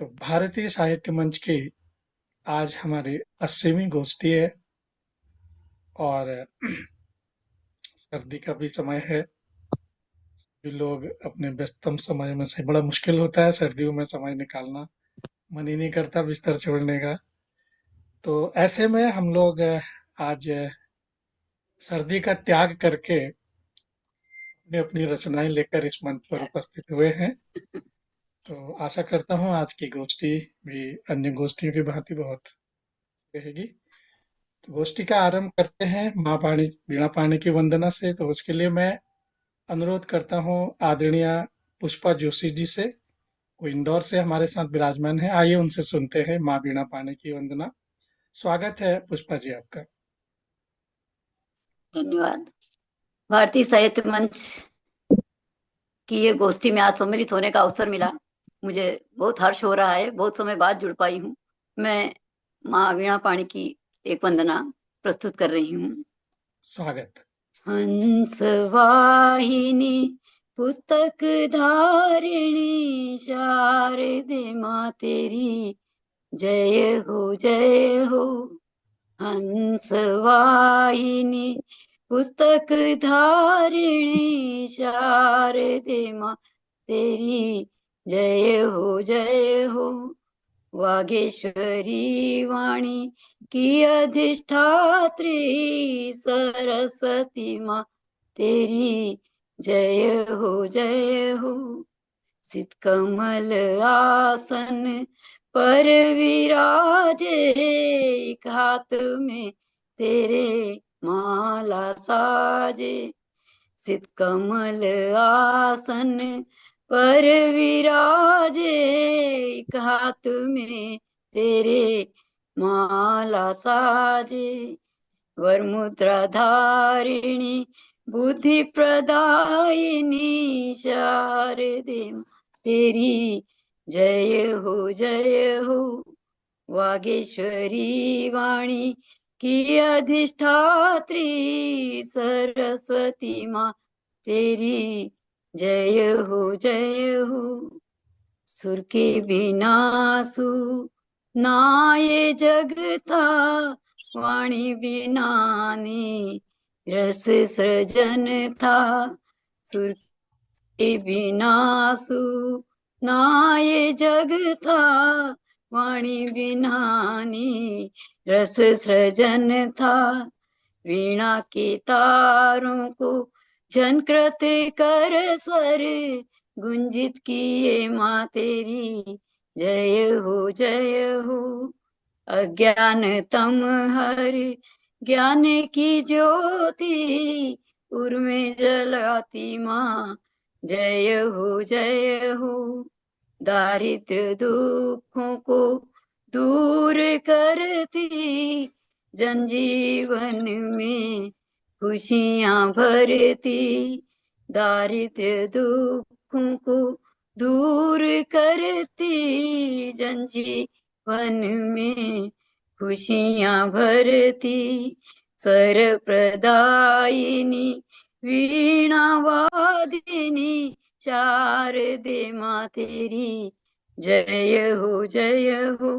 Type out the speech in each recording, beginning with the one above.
तो भारतीय साहित्य मंच की आज हमारी 80वीं गोष्ठी है और सर्दी का भी समय है। भी लोग अपने व्यस्ततम समय में से बड़ा मुश्किल होता है सर्दियों में समय निकालना। मन ही नहीं करता बिस्तर छोड़ने का। तो ऐसे में हम लोग आज सर्दी का त्याग करके अपनी अपनी रचनाएं लेकर इस मंच पर उपस्थित हुए हैं। तो आशा करता हूँ आज की गोष्ठी भी अन्य गोष्ठियों की भांति बहुत रहेगी। तो गोष्ठी का आरंभ करते हैं माँ पाणी वीणा पाणी की वंदना से। तो उसके लिए मैं अनुरोध करता हूँ आदरणीय पुष्पा जोशी जी से। वो इंदौर से हमारे साथ विराजमान है। आइए उनसे सुनते हैं माँ वीणा पाणी की वंदना। स्वागत है पुष्पा जी आपका। धन्यवाद। भारतीय साहित्य मंच की ये गोष्ठी में आज सम्मिलित होने का अवसर मिला। मुझे बहुत हर्ष हो रहा है। बहुत समय बाद जुड़ पाई हूँ। मैं माँ वीणा पाणी की एक वंदना प्रस्तुत कर रही हूँ। स्वागत। हंस वाहिनी पुस्तक धारिणी शारदे माँ तेरी जय हो। हंस वाहिनी पुस्तक धारिणी शारदे माँ तेरी जय हो। वागेश्वरी वाणी की अधिष्ठात्री सरस्वती माँ तेरी जय हो। सित कमल आसन पर विराजे एक हाथ में तेरे माला साजे। सित कमल आसन पर विराजे एक हाथ में तेरे माला साजे। वर मुद्रा धारिणी बुद्धि प्रदायिनी शारदे तेरी जय हो। वागेश्वरी वाणी की अधिष्ठात्री सरस्वती माँ तेरी जय हो। सुर के बिना सु ना ये जग था, वाणी बिना ने रस सृजन था। सुर के बिना सु ना ये जग था, वाणी बिना ने रस सृजन था। वीणा के तारों को झनकृत कर स्वर गुंजित किए माँ तेरी जय हो। अज्ञान तम हर ज्ञान की ज्योति उर्मे जलाती माँ जय हो। दारिद्र दुखों को दूर करती जनजीवन में खुशियाँ भरती। दारिद्र दुखों को दूर करती जनजीवन में खुशियाँ भरती। सर प्रदायिनी वीणा वादिनी शारदे माँ तेरी जय हो।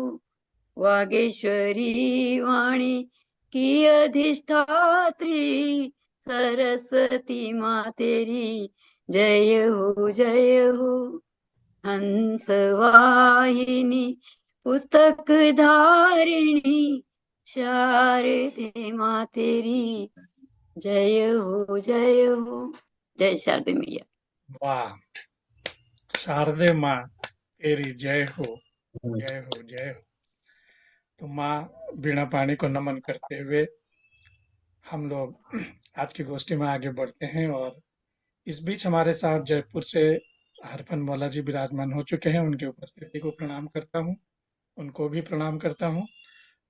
वागेश्वरी वाणी की अधिष्ठात्री सरस्वती माँ तेरी जय हो। हंस वाहिनी पुस्तक धारिणी शारदे माँ तेरी जय हो। जय शारदे मैया। वाह। शारदे माँ तेरी जय हो। जय हो जय हो। तो माँ वीणा पाणी को नमन करते हुए हम लोग आज की गोष्ठी में आगे बढ़ते हैं। और इस बीच हमारे साथ जयपुर से हरफन मौला जी विराजमान हो चुके हैं। उनकी उपस्थिति को प्रणाम करता हूँ। उनको भी प्रणाम करता हूँ।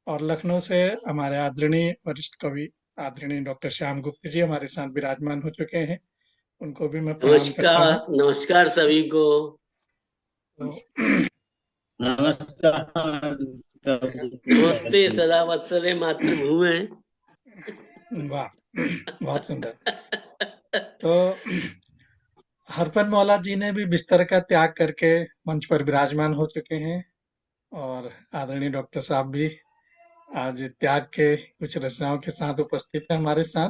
और लखनऊ से हमारे आदरणीय वरिष्ठ कवि आदरणीय डॉक्टर श्याम गुप्त जी हमारे साथ विराजमान हो चुके हैं। उनको भी मैं प्रणाम करता हूँ। नमस्कार नमस्कार सभी को। तो नमस्कार। नमस्ते सदा वत्सले मातृभूमि। वाह, बहुत सुंदर। तो हरफन मौला जी ने भी बिस्तर का त्याग करके मंच पर विराजमान हो चुके हैं। और आदरणीय डॉक्टर साहब भी आज त्याग के कुछ रचनाओं के साथ उपस्थित है हमारे साथ।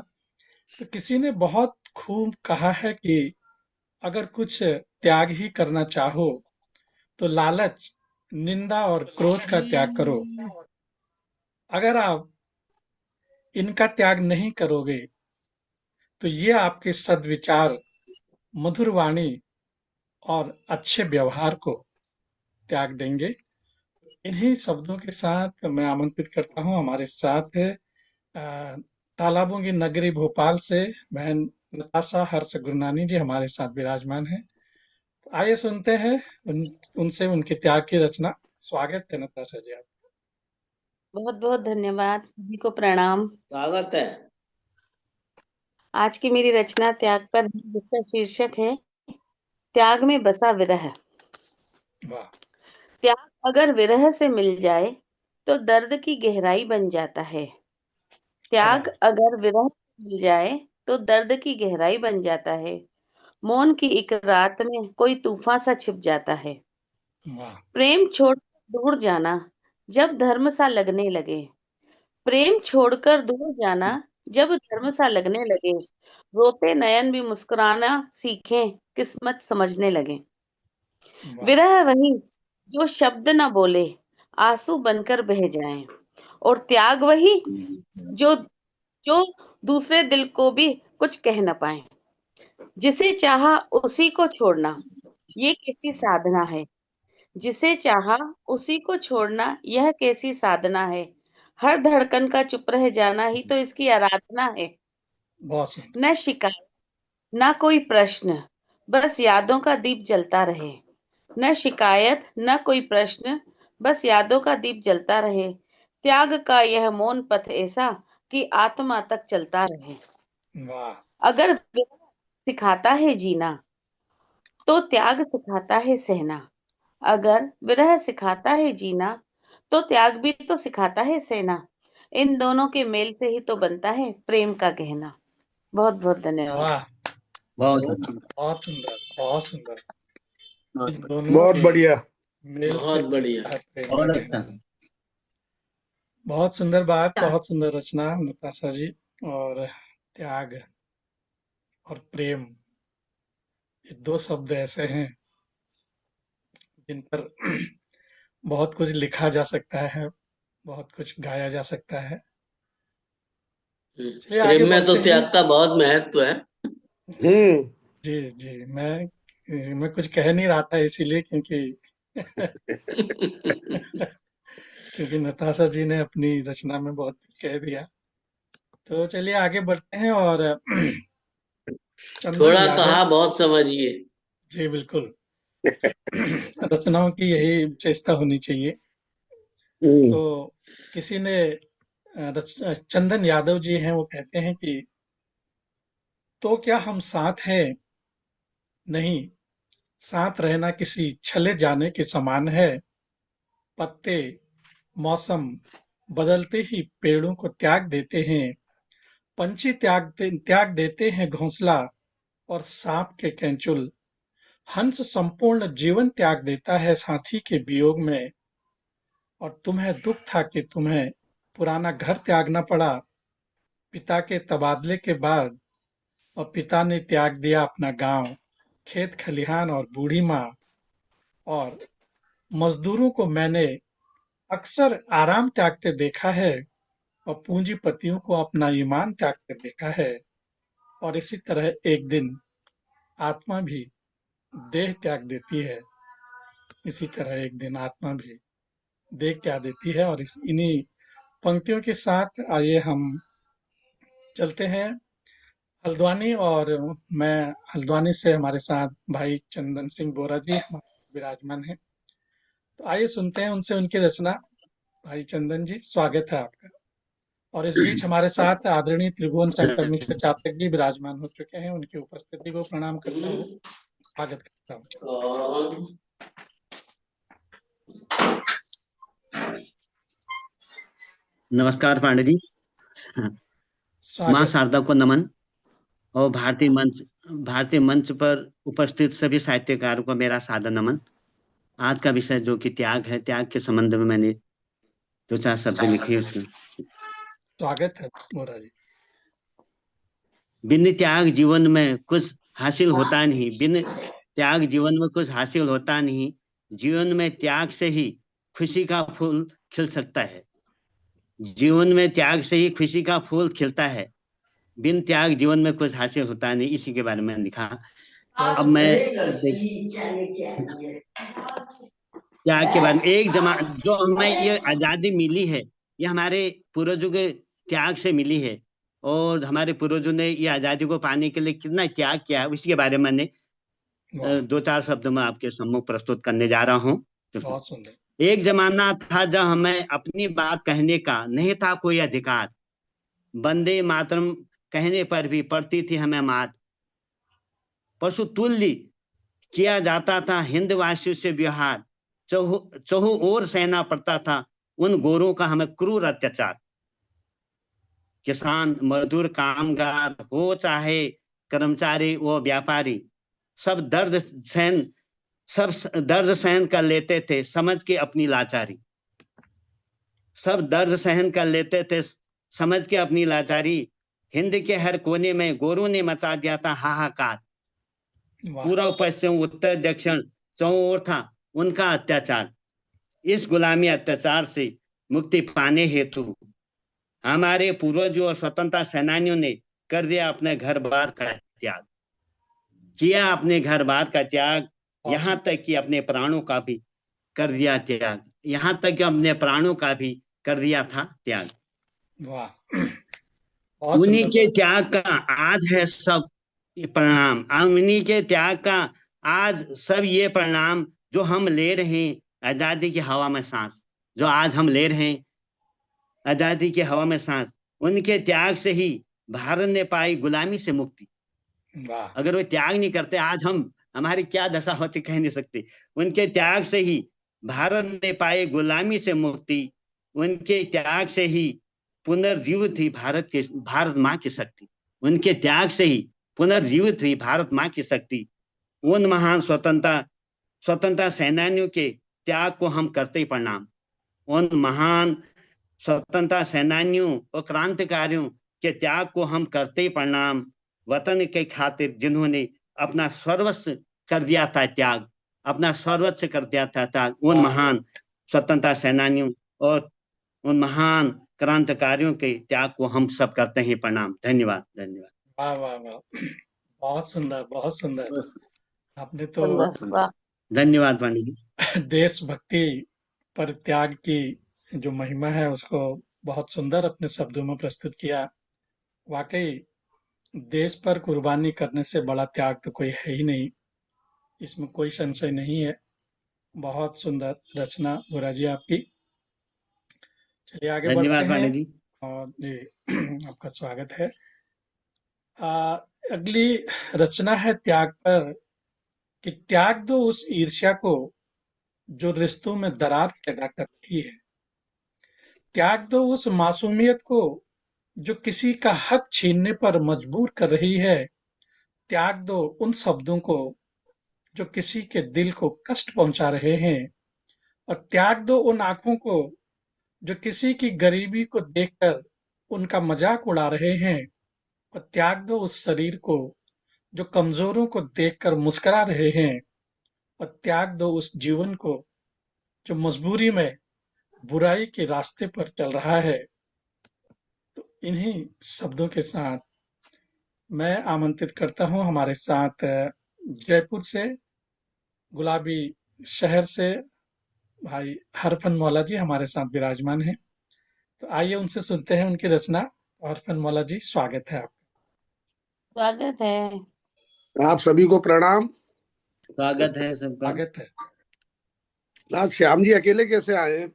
तो किसी ने बहुत खूब कहा है कि अगर कुछ त्याग ही करना चाहो तो लालच, निंदा और क्रोध का त्याग करो। अगर आप इनका त्याग नहीं करोगे तो ये आपके सद्विचार, मधुर वाणी और अच्छे व्यवहार को त्याग देंगे। इन्हीं शब्दों के साथ मैं आमंत्रित करता हूँ हमारे साथ अ, तालाबों की नगरी भोपाल से बहन नताशा हर्ष गुरनानी जी हमारे साथ विराजमान हैं। तो आइए सुनते हैं उनसे उनके त्याग की रचना। स्वागत है नताशा जी आप। बहुत बहुत धन्यवाद, सभी को प्रणाम। स्वागत है। आज की मेरी रचना त्याग पर है, जिसका शीर्षक है त्याग में बसा विरह। वाह। त्याग अगर विरह से मिल जाए तो दर्द की गहराई बन जाता है। त्याग वाह। अगर विरह से मिल जाए तो दर्द की गहराई बन जाता है। मौन की एक रात में कोई तूफान सा छिप जाता है। वाह। प्रेम छोड़ दूर जाना जब धर्म सा लगने लगे। प्रेम छोड़कर दूर जाना जब धर्म सा लगने लगे। रोते नयन भी मुस्कुराना सीखें, किस्मत समझने लगे। वाह। विरह वही जो शब्द न बोले, आंसू बनकर बह जाएं। और त्याग वही जो जो दूसरे दिल को भी कुछ कह न पाए। जिसे चाहा उसी को छोड़ना ये कैसी साधना है। जिसे चाहा उसी को छोड़ना यह कैसी साधना है। हर धड़कन का चुप रह जाना ही तो इसकी आराधना है। बहुत सुंदर। न शिकायत न कोई प्रश्न, बस यादों का दीप जलता रहे। न शिकायत न कोई प्रश्न, बस यादों का दीप जलता रहे। त्याग का यह मौन पथ ऐसा कि आत्मा तक चलता रहे। वाह। अगर विरह सिखाता है जीना तो त्याग सिखाता है सहना। अगर विरह सिखाता है जीना तो त्याग भी तो सिखाता है सहना। इन दोनों के मेल से ही तो बनता है प्रेम का गहना। बहुत बहुत धन्यवाद। वाह। बहुत अच्छा, बहुत सुंदर। बहुत सुंदर। बहुत इन बढ़िया, दोनों बहुत के बढ़िया। मेल से बहुत बढ़िया। बनता है प्रेम का बहुत गहना। अच्छा। बहुत सुंदर बात, बहुत सुंदर रचना नताशा जी। और त्याग और प्रेम, ये दो शब्द ऐसे हैं जिन पर बहुत कुछ लिखा जा सकता है, बहुत कुछ गाया जा सकता है। चलिए आगे प्रेम में तो बढ़ते हैं। त्याग का बहुत महत्व है। हम्म। जी जी, मैं कुछ कह नहीं रहा था इसीलिए क्योंकि क्योंकि नताशा जी ने अपनी रचना में बहुत कुछ कह दिया। तो चलिए आगे बढ़ते हैं और चंदन थोड़ा यादव। कहा बहुत समझिए। जी बिल्कुल। रचनाओं की यही विशेषता होनी चाहिए। तो किसी ने चंदन यादव जी हैं, वो कहते हैं कि तो क्या हम साथ हैं? नहीं, साथ रहना किसी चले जाने के समान है। पत्ते, मौसम बदलते ही पेड़ों को त्याग देते हैं। पंछी त्याग देते हैं घोंसला और सांप के कैंचुल। हंस संपूर्ण जीवन त्याग देता है साथी के वियोग में। और तुम्हें दुख था कि तुम्हें पुराना घर त्यागना पड़ा पिता के तबादले के बाद। और पिता ने त्याग दिया अपना गांव, खेत खलिहान और बूढ़ी माँ। और मजदूरों को मैंने अक्सर आराम त्यागते देखा है और पूंजीपतियों को अपना ईमान त्यागते देखा है। और इसी तरह एक दिन आत्मा भी देह त्याग देती है। इसी तरह एक दिन आत्मा भी देह त्याग देती है। और इन्हीं पंक्तियों के साथ आइए हम चलते हैं हल्द्वानी। और मैं हल्द्वानी से हमारे साथ भाई चंदन सिंह बोरा जी हमारे विराजमान हैं। तो आइए सुनते हैं उनसे उनकी रचना। भाई चंदन जी, स्वागत है आपका। और इस बीच हमारे साथ आदरणीय त्रिभुवन शंकर मिश्र चातक जी विराजमान हो चुके हैं। उनकी उपस्थिति को प्रणाम करता हूँ, स्वागत करता हूँ। और नमस्कार पांडे जी। माँ स्वागत। शारदा को नमन। और भारतीय मंच पर उपस्थित सभी साहित्यकारों को मेरा सादर नमन। आज का विषय जो कि त्याग है, त्याग के संबंध में मैंने 2-4 शब्द लिखे उसमें। स्वागत है मोरा जी। बिन त्याग जीवन में कुछ हासिल होता नहीं, बिन त्याग जीवन में कुछ हासिल होता नहीं। जीवन में त्याग से ही खुशी का फूल खिल सकता है। जीवन में त्याग से ही खुशी का फूल खिलता है। बिन त्याग जीवन में कुछ हासिल होता नहीं, इसी के बारे में लिखा। अब मैं त्याग के बारे में जो हमें ये आजादी मिली है, ये हमारे पूर्वजों के त्याग से मिली है। और हमारे पूर्वजों ने ये आजादी को पाने के लिए कितना त्याग किया है, इसके बारे में मैंने 2-4 शब्द में आपके सम्मुख प्रस्तुत करने जा रहा हूँ। बहुत सुंदर। एक जमाना था जब हमें अपनी बात कहने का नहीं था कोई अधिकार। वंदे मातरम कहने पर भी पड़ती थी हमें मात। पशु तुल्य किया जाता था हिंदवासियों से व्यवहार। चहु ओर सहना पड़ता था उन गोरों का हमें क्रूर अत्याचार। किसान, मजदूर, कामगार हो चाहे कर्मचारी व व्यापारी, सब दर्द सहन कर लेते थे समझ के अपनी लाचारी। सब दर्द सहन कर लेते थे समझ के अपनी लाचारी। हिंद के हर कोने में गोरों ने मचा दिया था हाहाकार। पूर्व पश्चिम उत्तर दक्षिण चौं ओर था उनका अत्याचार। इस गुलामी अत्याचार से मुक्ति पाने हेतु हमारे पूर्वजों और स्वतंत्रता सेनानियों ने कर दिया अपने घर बार का त्याग। किया अपने घर बार का त्याग, यहाँ तक कि अपने प्राणों का भी कर दिया त्याग। यहाँ तक कि अपने प्राणों का भी कर दिया था त्याग। उन्हीं के त्याग का आज है सब परिणाम। उन्हीं के त्याग का आज सब ये परिणाम जो हम ले रहे हैं आजादी की हवा में सांस, जो आज हम ले रहे हैं आजादी की हवा में सांस, उनके त्याग से ही भारत ने पाई गुलामी से मुक्ति। अगर वो त्याग नहीं करते आज हमारी क्या दशा होती कह नहीं सकते। उनके त्याग से ही भारत ने पाए गुलामी से मुक्ति। उनके त्याग से ही पुनर्जीवित हुई भारत माँ की शक्ति। उनके त्याग से ही पुनर्जीवित हुई भारत माँ की शक्ति। उन महान स्वतंत्रता सेनानियों के त्याग को हम करते ही प्रणाम। उन महान स्वतंत्रता सेनानियों और क्रांतिकारियों के त्याग को हम करते ही प्रणाम। वतन के खातिर जिन्होंने अपना सर्वस्व कर दिया था त्याग, अपना सर्वस्व कर दिया था त्याग, उन महान स्वतंत्रता सेनानियों और उन महान क्रांतिकारियों के त्याग को हम सब करते हैं प्रणाम। धन्यवाद। धन्यवाद। वाह वाह वाह, बहुत सुंदर, बहुत सुंदर। आपने तो धन्यवाद पांडे जी। देशभक्ति पर त्याग की जो महिमा है उसको बहुत सुंदर अपने शब्दों में प्रस्तुत किया। वाकई देश पर कुर्बानी करने से बड़ा त्याग तो कोई है ही नहीं, इसमें कोई संशय नहीं है। बहुत सुंदर रचना भोरा जी आपकी। चलिए आगे बढ़ते हैं। पांडे जी। और जी आपका स्वागत है। अगली रचना है त्याग पर कि त्याग दो उस ईर्ष्या को जो रिश्तों में दरार पैदा कर रही है। त्याग दो उस मासूमियत को जो किसी का हक छीनने पर मजबूर कर रही है। त्याग दो उन शब्दों को जो किसी के दिल को कष्ट पहुंचा रहे हैं। और त्याग दो उन आंखों को जो किसी की गरीबी को देखकर उनका मजाक उड़ा रहे हैं। और त्याग दो उस शरीर को जो कमजोरों को देखकर मुस्कुरा रहे हैं। और त्याग दो उस जीवन को जो मजबूरी में बुराई के रास्ते पर चल रहा है। तो इन्हीं शब्दों के साथ मैं आमंत्रित करता हूं हमारे साथ जयपुर से, गुलाबी शहर से भाई हरफन मौला जी हमारे साथ विराजमान हैं। तो आइए उनसे सुनते हैं उनकी रचना। हरफन मौला जी, स्वागत है आपका। स्वागत है। आप सभी को प्रणाम। स्वागत है सबका। स्वागत है। आज श्याम जी अकेले कैसे आए?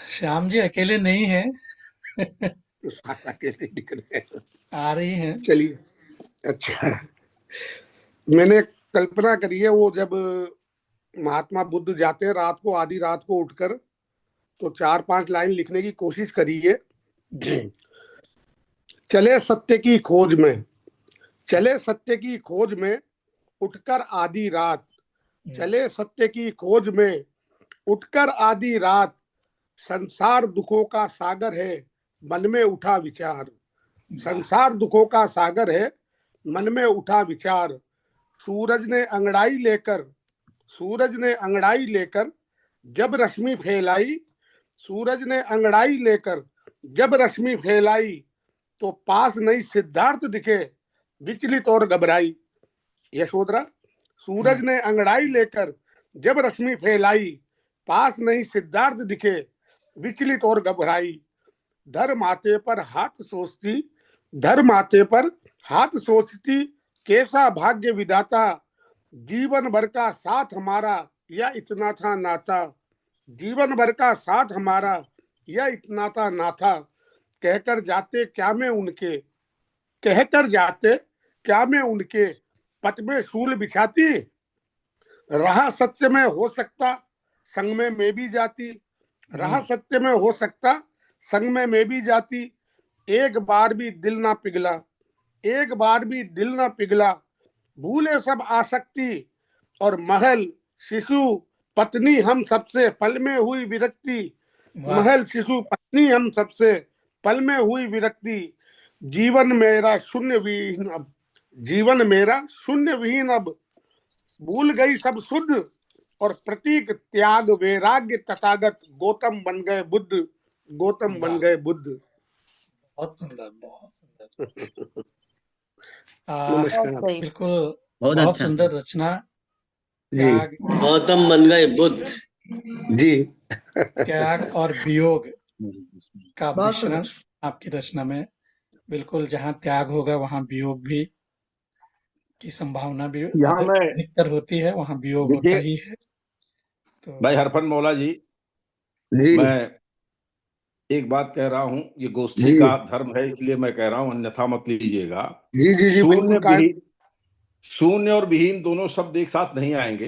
श्याम जी अकेले नहीं हैं। अकेले दिख रहे हैं। आ रही हैं। चलिए, अच्छा। मैंने कल्पना करी है, वो जब महात्मा बुद्ध जाते हैं रात को, आधी रात को उठकर, तो 4-5 लाइन लिखने की कोशिश करी है। चले सत्य की खोज में, चले सत्य की खोज में, उठकर आधी रात, चले सत्य की खोज में उठकर आधी रात, संसार दुखों का सागर है, मन में उठा विचार। संसार दुखों का सागर है, मन में उठा विचार। सूरज ने अंगड़ाई लेकर जब रश्मि फैलाई, सूरज ने अंगड़ाई लेकर जब रश्मि फैलाई, तो पास नहीं सिद्धार्थ दिखे, विचलित और घबराई। यशोधरा, सूरज ने अंगड़ाई लेकर जब रश्मि फैलाई, पास नहीं सिद्धार्थ दिखे, विचलित और घबराई। धर माथे पर हाथ सोचती, कैसा भाग्य विधाता, जीवन भर का साथ हमारा या इतना था नाता। जीवन भर का साथ हमारा या इतना था नाता। कहकर जाते क्या मैं उनके पथ में शूल बिछाती। रहा सत्य में हो सकता, संग में मैं भी जाती। रहा सत्य में हो सकता, संग में मैं भी जाती। एक बार भी दिल ना पिघला, भूले सब आसक्ति और महल शिशु पत्नी हम सबसे पल में हुई विरक्ति। महल शिशु पत्नी हम सबसे पल में हुई विरक्ति। जीवन मेरा शून्य विहीन अब, भूल गई सब शुद्ध और प्रतीक त्याग वैराग्य तथागत। गौतम बन गए बुद्ध। बहुत सुंदर, बहुत सुंदर। नमस्कार। बिल्कुल, बहुत बहुत अच्छा। सुंदर रचना। जी त्याग गौतम बन गए बुद्ध। जी त्याग और वियोग का बहुत मिश्रण आपकी रचना में। बिल्कुल, जहाँ त्याग होगा वहाँ वियोग भी की संभावना भी यहाँ मैं अधिकतर होती है, वहाँ वियोग होता देखिए ही है। तो भाई हरफन मौला जी, जी मैं एक बात कह रहा हूँ, ये गोष्ठी जी का धर्म है इसलिए मैं कह रहा हूँ, अन्यथा मत लीजिएगा। जी जी जी बिल्कुल शून्य और विहीन दोनों शब्द एक साथ नहीं आएंगे।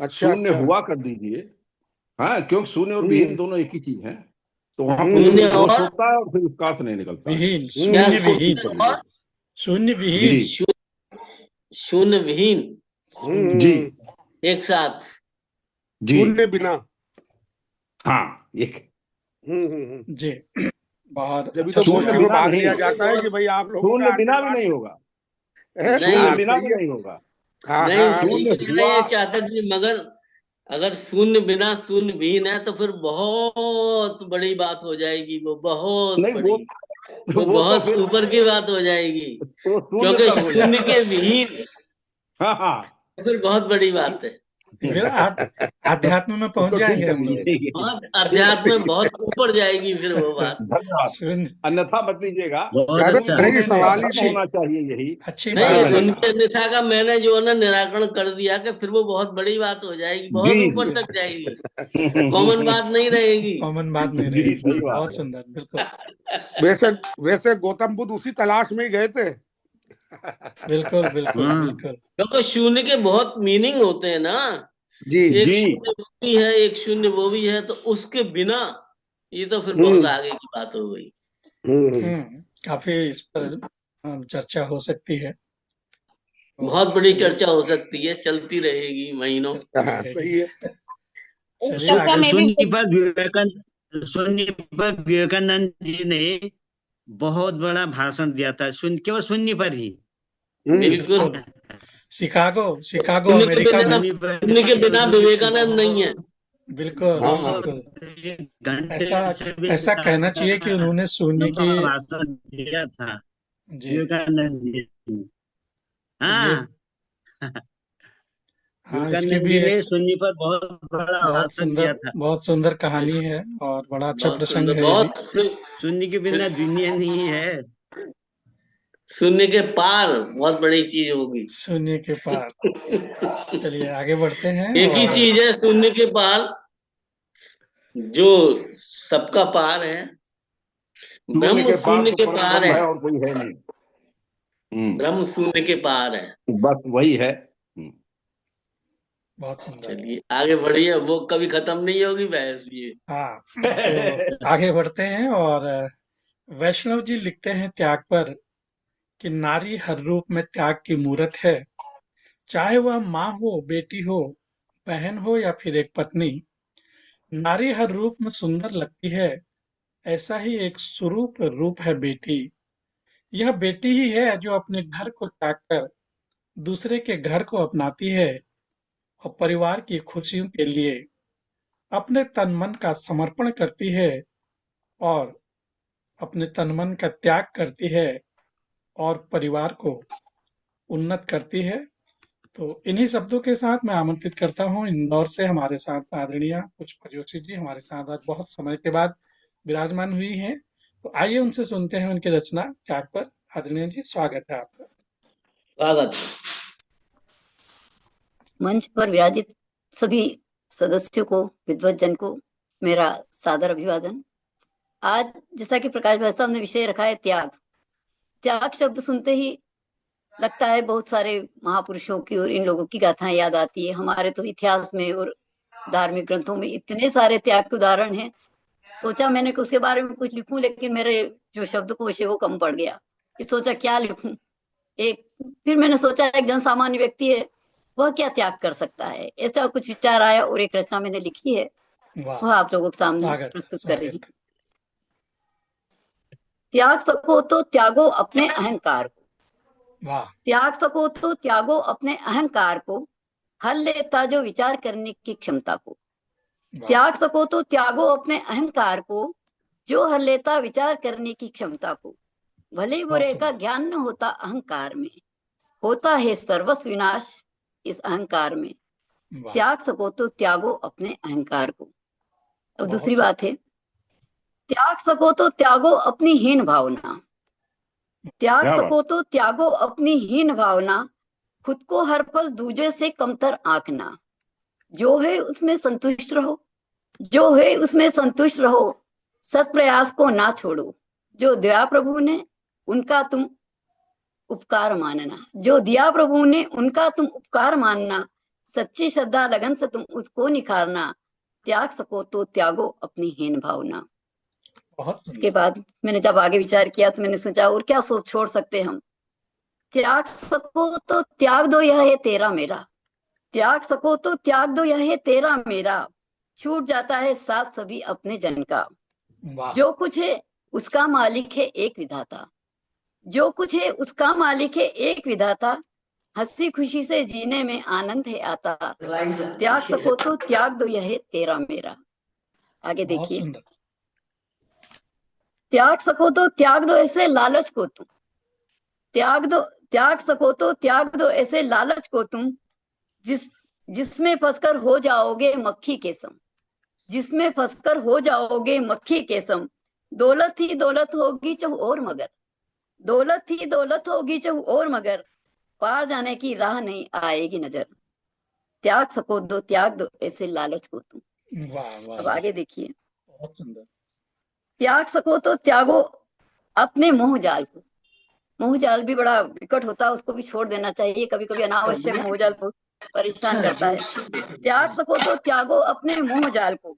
अच्छा शून्य अच्छा हुआ कर दीजिए, हाँ, क्योंकि शून्य और विहीन दोनों एक ही चीज है। तो वहां हम्म, पूर्ण शून्य दोष और होता है और फिर उसका अर्थ नहीं निकलता है। विहीन, क्या शून्य विहीन, शून्य और शून्य विहीन, जी शून्य विहीन जी एक साथ। जी शून्य बिना। हाँ, एक जी। बहुत जब अच्छा तो शून्य गोष्ठी में बिना भाग नहीं, लिया जाता है कि भाई आप लोगों का शून्य बिना भी आशीर्वाद नहीं होगा, है। शून्य नहीं, बिना सही भी है। नहीं होगा। हाँ नहीं, हाँ शून्य ये कहना हुआ ये चाहता जी, मगर अगर शून्य बिना शून्य विहीन है तो फिर बहुत बड़ी बात हो जाएगी। वो बहुत नहीं, बड़ी, वो वो तो बहुत फिर ऊपर की बात हो जाएगी। वो शून्य क्योंकि तक हो शून्य जाएगा। के विहीन हाँ हाँ, फिर बहुत बड़ी बात है। फिर आध्यात्म में पहुंच उसको ठीक जाएंगे कर हम लोग। लीजिए। बहुत अध्यात्म में बहुत ऊपर जाएगी फिर वो बात। धन्यवाद, शून्य, अन्यथा मत लीजिएगा। बहुत अरे अच्छा। नहीं, नहीं, सवाल ही अच्छी होना चाहिए यही। अच्छी नहीं, बात है। उनके अन्यथा का मैंने जो है ना निराकरण कर दिया कि फिर वो बहुत बड़ी बात हो जाएगी, बहुत जी ऊपर तक जाएगी, कॉमन बात नहीं रहेगी। कॉमन बात नहीं जी रहेगी। सही बात बहुत है। सुंदर, बिल्कुल वैसे गौतम बुद्ध उसी तलाश में ही गए थे। बिल्कुल बिल्कुल बिल्कुल। क्योंकि शून्य के बहुत मीनिंग होते हैं ना। जी एक जी शून्य वो भी है, एक शून्य वो भी है, तो उसके बिना ये तो फिर बहुत आगे की बात हो गई। काफी इस पर चर्चा हो सकती है। बहुत बड़ी चर्चा हो सकती है, चलती रहेगी महीनों। हाँ, सही है। चलिए चर्चा आगे। में भी शून्य पर विवेकानंद जी ने बहुत बड़ा भाषण दिया था, केवल शून्य पर ही। बिल्कुल, शिकागो शून्य के अमेरिका बिना, में। शून्य के बिना विवेकानंद नहीं है। बिल्कुल बिल्कुल। एक घंटे ऐसा से भी ऐसा कहना चाहिए कि उन्होंने शून्य लंबा की। भाषण दिया था जी, विवेकानंद जी ने। ये हाँ, हाँ, इसकी विवेकानंद भी जी ने एक शून्य पर बहुत बड़ा भाषण दिया था। बहुत सुंदर कहानी है और बड़ा अच्छा बहुत प्रसंग सुंदर, है ये भी। बहुत शून्य के बिना दुनिया नहीं है। शून्य के पार बहुत बड़ी चीज होगी। शून्य के पार। चलिए आगे बढ़ते हैं। एक ही और चीज है शून्य के पार, जो सबका पार है। शून्य ब्रह्म के पार शून्य तो के परम पार ब्रह्म है। है और कोई है नहीं। ब्रह्म शून्य के पार है। बस वही है। बहुत सुंदर। चलिए आगे बढ़िए, वो कभी खत्म नहीं होगी बहस ये। हाँ, तो आगे बढ़ते हैं। और वैष्णव जी लिखते हैं त्याग पर कि नारी हर रूप में त्याग की मूरत है। चाहे वह माँ हो, बेटी हो बहन हो या फिर एक पत्नी, नारी हर रूप में सुंदर लगती है, ऐसा ही एक सुरूप रूप है बेटी। यह बेटी ही है जो अपने घर को त्याग कर दूसरे के घर को अपनाती है और परिवार की खुशियों के लिए अपने तन मन का समर्पण करती है और अपने तन मन का त्याग करती है और परिवार को उन्नत करती है। तो इन्हीं शब्दों के साथ मैं आमंत्रित करता हूँ इंदौर से हमारे साथ आदरणीय पुष्पा जोशी जी हमारे साथ आज बहुत समय के बाद विराजमान हुई हैं। तो आइए उनसे सुनते हैं उनकी रचना त्याग पर। आदरणीय जी, स्वागत है आपका। स्वागत। मंच पर विराजित सभी सदस्यों को, विद्वत जन को मेरा सादर अभिवादन। आज जैसा कि प्रकाश भाई साहब ने विषय रखा है त्याग। त्याग शब्द सुनते ही लगता है बहुत सारे महापुरुषों की और इन लोगों की गाथाएं याद आती है। हमारे तो इतिहास में और धार्मिक ग्रंथों में इतने सारे त्याग के उदाहरण हैं। सोचा मैंने कि उसके बारे में कुछ लिखूं, लेकिन मेरे जो शब्दकोश है वो कम पड़ गया। कि सोचा क्या लिखूं। फिर मैंने सोचा एक जन सामान्य व्यक्ति है, वह क्या त्याग कर सकता है, ऐसा कुछ विचार आया और एक रचना मैंने लिखी है, वह आप लोगों के सामने प्रस्तुत कर रही हूं। त्याग सको तो त्यागो अपने अहंकार को, त्याग सको तो त्यागो अपने अहंकार को, हल लेता जो विचार करने की क्षमता को। त्याग सको तो त्यागो अपने अहंकार को, जो हर लेता विचार करने की क्षमता को। भले बुरे का ज्ञान न होता अहंकार में, होता है सर्वस्व विनाश इस अहंकार में। त्याग सको तो त्यागो अपने अहंकार को। अब दूसरी बात है, त्याग सको तो त्यागो अपनी हीन भावना, त्याग सको तो त्यागो अपनी हीन भावना, खुद को हर पल दूजे से कमतर आंकना। जो है उसमें संतुष्ट रहो, जो है उसमें संतुष्ट रहो, सत प्रयास को ना छोड़ो। जो दिया प्रभु ने उनका तुम उपकार मानना, जो दिया प्रभु ने उनका तुम उपकार मानना। सच्ची श्रद्धा लगन से तुम उसको निखारना। त्याग सको तो त्यागो अपनी हीन भावना। इसके बाद मैंने जब आगे विचार किया तो मैंने सोचा और क्या सोच छोड़ सकते हम। त्याग सको तो त्याग दो यह है तेरा मेरा, त्याग सको तो त्याग दो यह है तेरा मेरा। छूट जाता है साथ सभी अपने जन का। जो कुछ है उसका मालिक है एक विधाता, जो कुछ है उसका मालिक है एक विधाता। हंसी खुशी से जीने में आनंद है आता। त्याग सको तो त्याग दो यह है तेरा मेरा। आगे देखिए, त्याग सको तो त्याग दो ऐसे लालच को तुम, त्याग सको तो त्याग दो ऐसे लालच को तुम, जिसमें फंसकर हो जाओगे मक्खी के सम, जिसमें फंसकर हो जाओगे मक्खी के सम। दौलत ही दौलत होगी चहु और मगर, दौलत ही दौलत होगी चहु और मगर, पार जाने की राह नहीं आएगी नजर। त्याग सको दो त्याग दो ऐसे लालच को तुम। अब आगे देखिए, बहुत सुंदर। त्याग सको तो त्यागो अपने मोह जाल को। मोह जाल भी बड़ा विकट होता है, उसको भी छोड़ देना चाहिए। कभी कभी अनावश्यक मोह जाल बहुत परेशान करता है। त्याग सको तो त्यागो अपने मोह जाल को,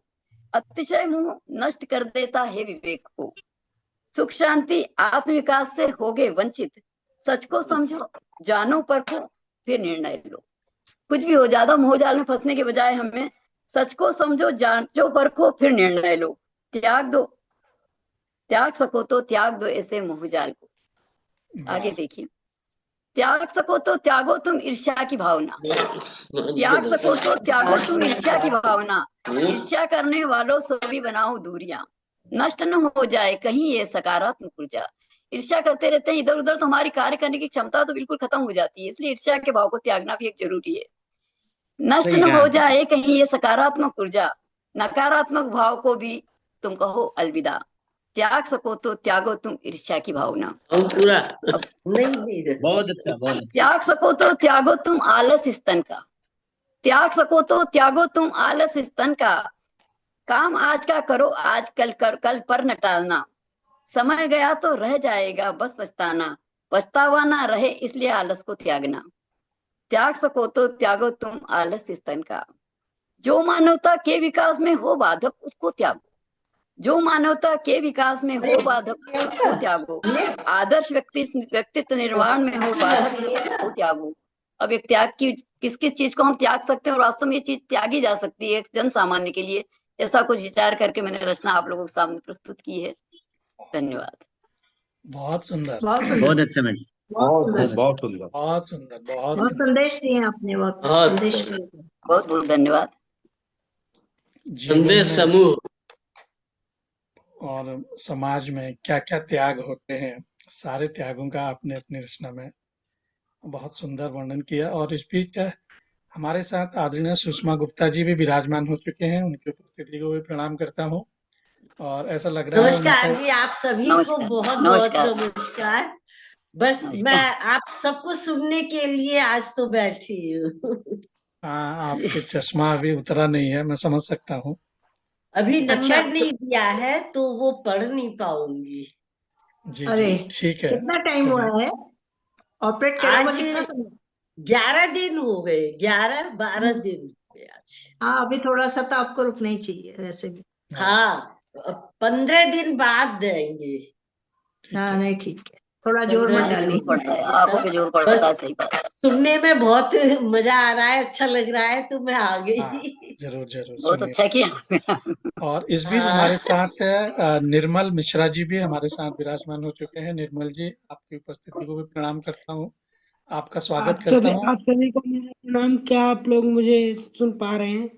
अतिशय मोह नष्ट कर देता है विवेक को। सुख शांति आत्म विकास से होगे वंचित, सच को समझो जानो परखो फिर निर्णय लो। कुछ भी हो, ज्यादा मोह जाल में फंसने के बजाय हमें सच को समझो जांचो परखो फिर निर्णय लो। त्याग दो, त्याग सको तो त्याग दो ऐसे मोह जाल को। आगे देखिए, त्याग सको तो त्यागो तुम ईर्ष्या की भावना, त्याग सको तो त्यागो तुम ईर्ष्या की भावना। ईर्ष्या करने वालों सभी बनाओ दूरियां, नष्ट न हो जाए कहीं ये सकारात्मक ऊर्जा। ईर्ष्या करते रहते हैं इधर उधर तो हमारी कार्य करने की क्षमता तो बिल्कुल खत्म हो जाती है। इसलिए ईर्ष्या के भाव को त्यागना भी एक जरूरी है। नष्ट न हो जाए कहीं ये सकारात्मक ऊर्जा, नकारात्मक भाव को भी तुम कहो अलविदा। त्याग सको तो त्यागो तुम ईर्ष्या की भावना। पूरा बहुत अच्छा, बहुत अच्छा। त्याग सको तो त्यागो तुम आलस स्तन का, त्याग सको तो त्यागो तुम आलस स्तन का। काम आज का करो आज कल कर, कल पर न टालना। समय गया तो रह जाएगा बस पछताना, पछतावा ना रहे इसलिए आलस को त्यागना। त्याग सको तो त्यागो तुम आलस स्तन का। जो मानवता के विकास में हो बाधक उसको त्यागो, जो मानवता के विकास में हो बाधक उसको त्यागो। आदर्श व्यक्तित्व निर्माण में हो बाधक तो उसको त्यागो। अब एक त्याग की किस किस चीज को हम त्याग सकते हैं और वास्तव में ये चीज त्यागी जा सकती है जन सामान्य के लिए, ऐसा कुछ विचार करके मैंने रचना आप लोगों के सामने प्रस्तुत की है। धन्यवाद। बहुत सुंदर, बहुत अच्छा मैडम। बहुत खूब, बहुत सुंदर। बहुत सुंदर, बहुत बहुत सुंदर। संदेश दिए आपने, बहुत बहुत संदेश सुंदर। दिए। बहुत बहुत धन्यवाद। जीवन संदेश में समूह। और समाज में क्या क्या त्याग होते हैं, सारे त्यागों का आपने अपनी रचना में बहुत सुंदर वर्णन किया। और इस बीच हमारे साथ आदरणीय सुषमा गुप्ता जी भी विराजमान हो चुके हैं, उनकी उपस्थिति को भी प्रणाम करता हूँ। और ऐसा लग रहा है नमस्कार उनको जी, आप सभी को नमस्कार। बहुत बहुत नमस्कार। नमस्कार। बस नमस्कार। मैं आप सबको सुनने के लिए आज तो बैठी हूँ। आपके चश्मा अभी उतरा नहीं है, मैं समझ सकता हूँ। अभी अच्छा, नंबर नहीं दिया है तो वो पढ़ नहीं पाऊंगी। जी अरे जी, ठीक है। कितना टाइम हुआ चलिए, है ऑपरेट करा हुआ, आज कितना समय? 11 दिन हो गए, 11-12 दिन हो गए आज। हाँ, अभी थोड़ा सा तो आपको रुकना ही चाहिए वैसे भी। हाँ, 15 दिन बाद देंगे। ठीक हाँ है। नहीं, ठीक है, थोड़ा जोर 15 मत दिन डालिए। जोर पड़ता है, आंखों पे जोर पड़ता है, बस सही बात है। सुनने में बहुत मजा आ रहा है, अच्छा लग रहा है तो मैं आ हाँ, गई। जरूर जरूर बहुत सुनिए। अच्छा किया। और इस बीच हाँ, हमारे साथ निर्मल मिश्रा जी भी हमारे साथ विराजमान हो चुके हैं। निर्मल जी, आपकी उपस्थिति को भी प्रणाम करता हूँ, आपका स्वागत करता हूँ। आप सभी को मेरा प्रणाम। क्या आप लोग मुझे सुन पा रहे हैं?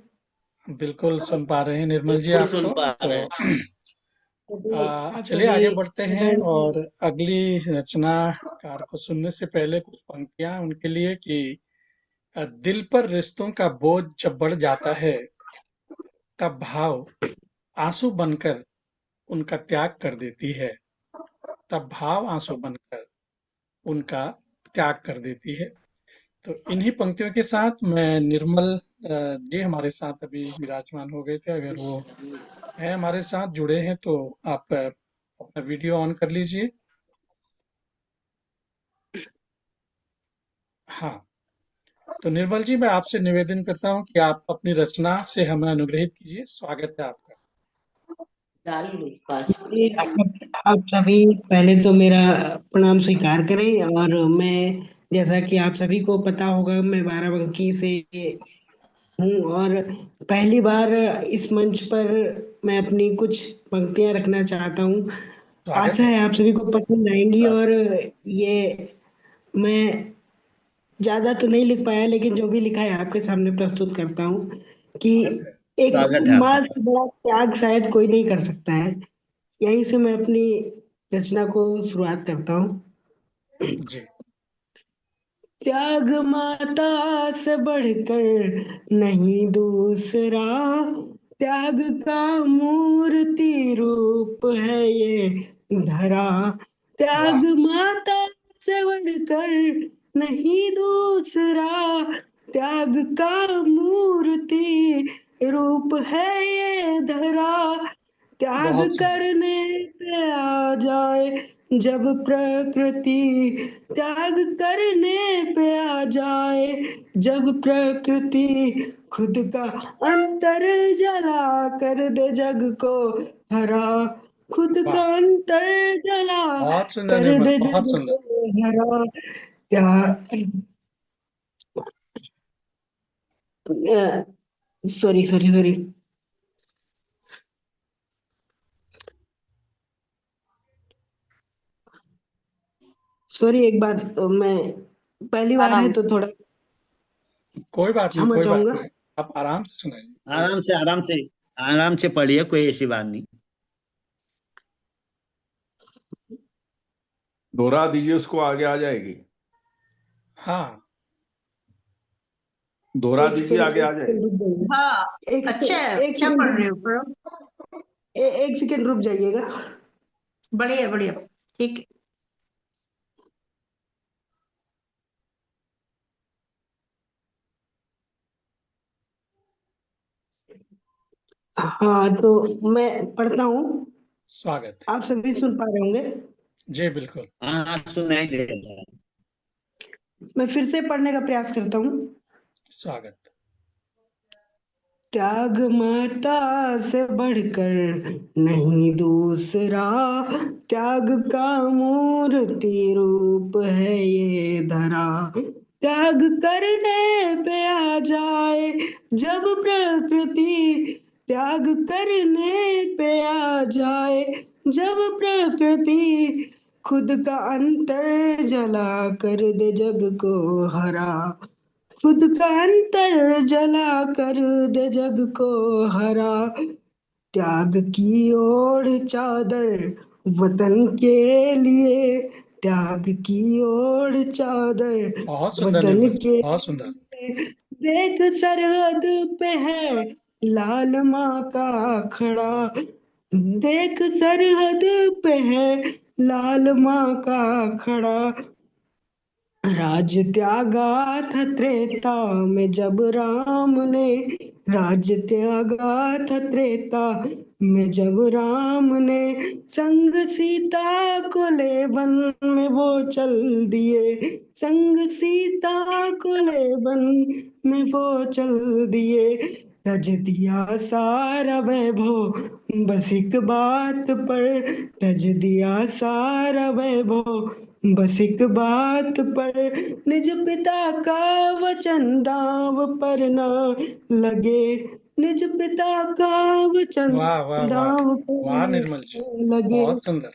बिल्कुल सुन पा रहे हैं निर्मल जी बिल्कुल सुन आपको। पा तो रहे हैं। आप चलिए आगे सभी बढ़ते हैं। बैंक और अगली रचनाकार को सुनने से पहले कुछ पंक्तियां उनके लिए कि दिल पर रिश्तों का बोझ जब बढ़ जाता है, तब भाव आंसू बनकर उनका त्याग कर देती है। तब भाव आंसू बनकर उनका त्याग कर देती है। तो इन्हीं पंक्तियों के साथ मैं निर्मल जी हमारे साथ अभी विराजमान हो गए थे, अगर वो है हमारे साथ जुड़े हैं तो आप अपना वीडियो ऑन कर लीजिए। हाँ, तो निर्मल जी, मैं आपसे निवेदन करता हूँ कि आप अपनी रचना से हमें अनुग्रहित कीजिए। स्वागत है आपका। डाल लो पास। आप सभी पहले तो मेरा प्रणाम स्वीकार करें। और मैं, जैसा कि आप सभी को पता होगा, मैं बाराबंकी से हूँ और पहली बार इस मंच पर मैं अपनी कुछ पंक्तियां रखना चाहता हूँ। स्वागत आशा है। है आप सभी को पसंद आएंगी। और ये मैं ज्यादा तो नहीं लिख पाया, लेकिन जो भी लिखा है आपके सामने प्रस्तुत करता हूँ कि स्वागत है। एक स्वागत है माँ आपका। से बड़ा त्याग शायद कोई नहीं कर सकता है। यहीं से मैं अपनी रचना को शुरुआत करता हूँ। जी। त्याग माता से बढ़कर नहीं दूसरा, त्याग का मूर्ति रूप है ये धरा। त्याग वाह, माता से बढ़कर नहीं दूसरा, त्याग का मूर्ति रूप है ये धरा। त्याग बहुत सुंदर। करने पे आ जाए जब प्रकृति, त्याग करने पे आ जाए जब प्रकृति, खुद का अंतर जला कर दे जग को हरा। खुद का वाह, अंतर जला बहुत सुंदर कर निर्मल, दे बहुत जग सुंदर। को हरा। सॉरी सॉरी सॉरी सॉरी, एक बार मैं पहली बार है आराम तो थोड़ा कोई बात नहीं, क्षमा कोई बात चाहूंगा। नहीं। आप आराम से सुनाइए। आराम से, आराम से, आराम से पढ़िए, कोई ऐसी बात नहीं। दोहरा दीजिए उसको, आगे आ जाएगी। हाँ, दोहरा एक दीजिए, सेकंड, आगे आ एक जाएगी। सेकंड रुक जाइए। हाँ, एक अच्छा है, एक अच्छा सेकंड पढ़ रहे हो, पढ़ो। एक सेकंड रुक जाइएगा। बढ़िया बढ़िया, ठीक है। हाँ, तो मैं पढ़ता हूँ। स्वागत है। आप सभी सुन पा रहे होंगे। जी बिल्कुल। हाँ हाँ, सुनाई दे रहा है। मैं फिर से पढ़ने का प्रयास करता हूँ। स्वागत। त्याग माता से बढ़कर नहीं दूसरा, त्याग का मूर्ति रूप है ये धरा। त्याग करने पे आ जाए, जब प्रकृति त्याग करने पे आ जाए, जब प्रकृति खुद का अंतर जला कर दे जग को हरा, खुद का अंतर जला कर दे जग को हरा, त्याग की ओढ़ चादर वतन के लिए, त्याग की ओढ़ चादर बहुत सुंदर वतन निर्मल जी, के बहुत सुंदर। लिए, देख सरहद पे है लाल माँ का खड़ा, देख सरहद पे है लाल माँ का खड़ा, राज त्यागा था त्रेता में जब राम ने, राज त्यागा था त्रेता में जब राम ने, संग सीता को ले वन में वो चल दिए, संग सीता को ले वन में वो चल दिए, तज दिया सारा वैभव बस एक बात पर, तज दिया सारा वैभव बस एक बात पर, निज पिता का वचन दांव पर न लगे, निज पिता का वचन वाह वाह वाह दांव वाह पर निर्मल जी, न लगे। बहुत सुंदर।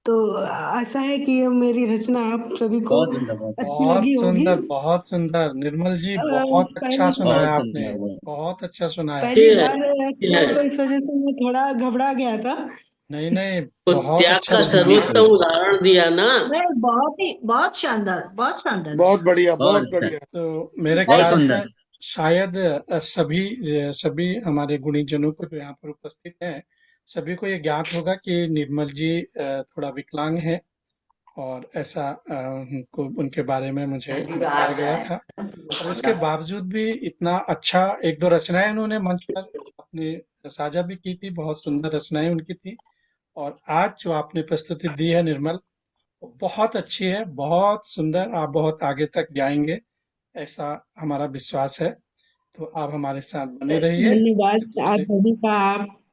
तो आशा है कि ये मेरी रचना आप सभी को बहुत सुंदर, बहुत अच्छी बहुत लगी होगी। सुंदर, बहुत सुंदर निर्मल जी, बहुत अच्छा पहली सुनाया बहुत आपने, सुंदर। बहुत अच्छा सुनाया। पहली अच्छी है, बार अच्छी किया है। तो इस वजह से मैं थोड़ा घबरा गया था। नहीं नहीं, तो बहुत त्याग अच्छा का सुनाया। सर्वोत्तम उदाहरण दिया ना। नहीं, बहुत शानदार, बहुत शानदार। बहुत बढ़िया, बहुत बहुत अच्छा, बढ़िया। तो मेरे बहुत ख्याल सुंदर। में शायद सभी हमारे गुणीजनों को जो यहाँ पर उपस्थित हैं, सभी को ये ज्ञात होगा कि निर्मल जी थोड़ा विकलांग हैं, और ऐसा उनको उनके बारे में मुझे बताया गया था। और उसके बावजूद भी इतना अच्छा, एक दो रचनाएं उन्होंने मंच पर अपनी साझा भी की थी, बहुत सुंदर रचनाएं उनकी थी। और आज जो आपने प्रस्तुति दी है निर्मल, वो बहुत अच्छी है, बहुत सुंदर। आप बहुत आगे तक जाएंगे, ऐसा हमारा विश्वास है। तो आप हमारे साथ बने रहिए। धन्यवाद आप दूसरे सभी का,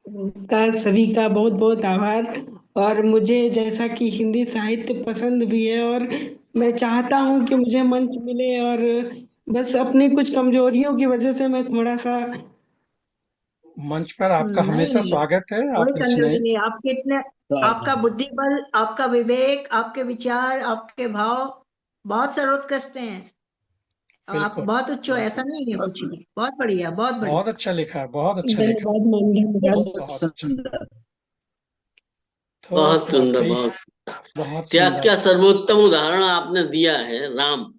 आपका सभी का बहुत बहुत आभार। और मुझे जैसा कि हिंदी साहित्य पसंद भी है, और मैं चाहता हूँ कि मुझे मंच मिले, और बस अपनी कुछ कमजोरियों की वजह से मैं थोड़ा सा मंच पर आपका हमेशा नहीं, स्वागत है। कोई आप कमजोरी इसने नहीं। आपके इतने, आपका बुद्धि बल, आपका विवेक, आपके विचार, आपके भाव बहुत सर्वोत्कृष्ट हैं। आप बिल्कुल बहुत उच्च हो, ऐसा नहीं है कुछ भी। बहुत बढ़िया, बहुत बढ़िया। बहुत अच्छा लिखा है, बहुत अच्छा लिखा धन्यवाद मैम, धन्यवाद। बहुत बहुत अच्छा। सुंदर। तो बहुत सुंदर, वाकई बहुत सुंदर। बहुत त्याग सुंदर। का सर्वोत्तम उदाहरण आपने दिया है, राम।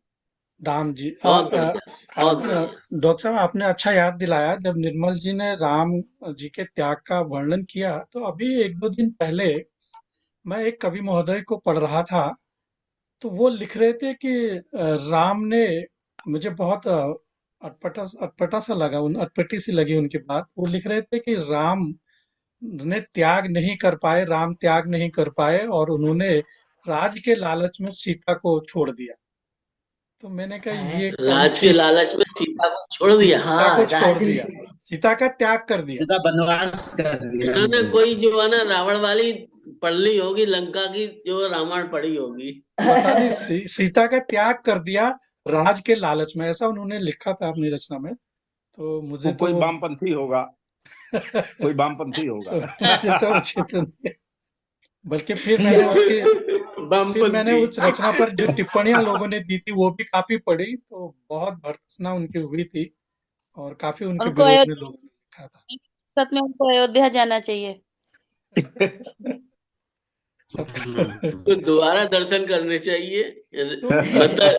राम जी, बहुत बढ़िया, बहुत बढ़िया। डॉक्टर साहब आपने अच्छा याद दिलाया। जब निर्मल जी ने राम जी के त्याग का वर्णन किया, तो अभी एक दो दिन पहले मैं एक कवि महोदय को पढ़ रहा था, तो वो लिख रहे थे कि राम ने, मुझे बहुत अटपटा अटपटा सा लगा, उन अटपटी सी लगी उनकी बात। वो लिख रहे थे कि राम ने त्याग नहीं कर पाए, राम त्याग नहीं कर पाए, और उन्होंने राज के लालच में सीता को छोड़ दिया। तो मैंने कहा ये कौन राज के सी, लालच में सीता को छोड़ दिया। सीता को हाँ, छोड़ राज दिया, सीता का त्याग कर दिया। सीता बनवास कर दिया। इन्होंने कोई जो है ना रावण वाली पढ़ ली होगी, लंका की जो रामायण पढ़ी होगी। पता नहीं सीता का त्याग कर दिया राज के लालच में, ऐसा उन्होंने लिखा था अपनी रचना में। तो मुझे वो तो कोई वामपंथी होगा, कोई वामपंथी तो होगा। मुझे तो उचित नहीं, बल्कि फिर मैंने उस रचना पर जो टिप्पणियां लोगों ने दी थी वो भी काफी पढ़ी, तो बहुत भर्त्सना उनकी हुई थी, और काफी उनके उनको विरोध में अयोध्या, लोगों ने लिखा था। सच में उनको अयोध्या जाना चाहिए। सब तो दोबारा दर्शन करने चाहिए, तो मतलब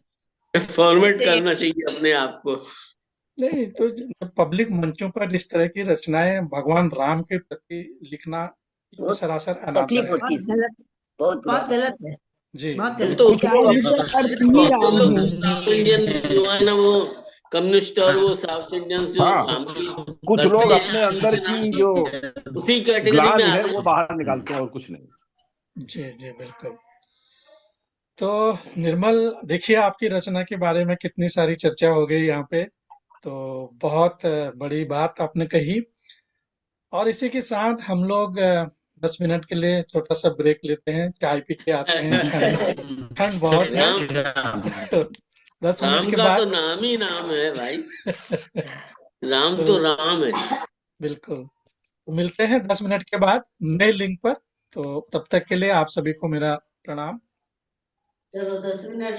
फॉर्मेट करना चाहिए अपने आप को। नहीं, तो पब्लिक मंचों पर इस तरह की रचनाएं भगवान राम के प्रति लिखना, ये तो बहुत सरासर तकलीफ अनादर है। होती है बहुत इसमें, गलत, बहुत बुरा। बहुत गलत है, जी बहुत हम गलत। तो कुछ लोग त्याग का अर्थ ही बहुत राम लोग है। साउथ इंडियन जो है ना, वो कम्युनिस्ट और वो साउथ इंडियन जो हाँ, राम की कुछ लोग करते अपने हैं, अंदर की जो उसी कैटेगरी में ग्लानि है आते वो हैं। बाहर निकालते हैं और कुछ नहीं। जी जी बिल्कुल। तो निर्मल, देखिए आपकी रचना के बारे में कितनी सारी चर्चा हो गई यहाँ पे, तो बहुत बड़ी बात आपने कही। और इसी के साथ हम लोग 10 मिनट के लिए छोटा सा ब्रेक लेते हैं, चाय पी के आते हैं, ठंड बहुत है। तो 10 मिनट राम के का तो बाद नाम ही नाम है भाई। राम तो राम है। बिल्कुल। तो मिलते हैं 10 मिनट के बाद नए लिंक पर। तो तब तक के लिए आप सभी को मेरा प्रणाम। चलो 10 मिनट